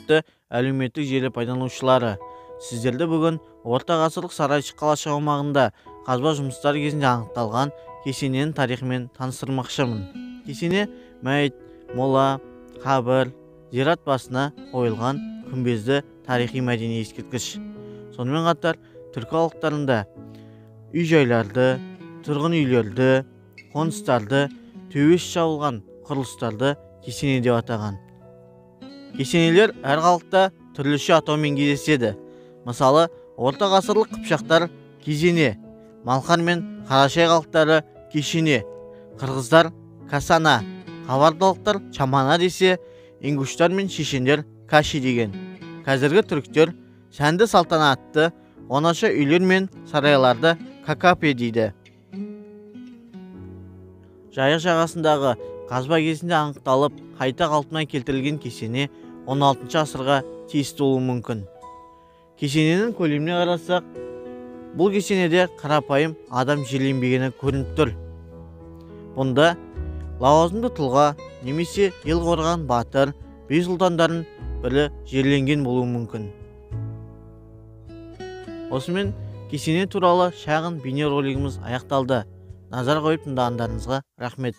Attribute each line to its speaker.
Speaker 1: құрметті әлеуметтік желі пайдаланушылары, сіздерді бүгін орта ғасырлық Сарайшық қалашығы аумағында қазба жұмыстары кезінде анықталған кесененің тарихымен таныстырмақшымын. Кесене мәйіт, мола, қабір, зират басына қойылған күмбезді тарихи мәдени ескерткіш. Сонымен қатар түркі халықтарында үй-жайларды, тұрғын үйлерді, қоныстарды, төбесі жабылған құрылыстарды кесене деп атаған. Кесенелер әр халықта түрліше атаумен кездеседі. Мысалы, орта ғасырлық қыпшақтар кезене, малқар мен қарашай халықтары кешене, қырғыздар касана, қабардалықтар чамана десе, ингуштар мен шешендер каши деген. Қазіргі түріктер сәнді салтанатты оңаша үйлер мен сарайларды какапе дейді. Жайық жағасындағы қазба кезінде анықталып, қайта қалпына келтірілген кесене 16 ғасырға тиісті болуы мүмкін. Кесененің көлеміне қарасақ, бұл кесенеде қарапайым адам жерленбегені көрініп тұр. Бұнда лауазымды тұлға немесе ел қорған батыр, би сұлтандардың бірі жерленген болуы мүмкін. Осымен кесене туралы шағын бейне ролигіміз аяқталды. Назар қойып тыңдағандарыңызға рахмет.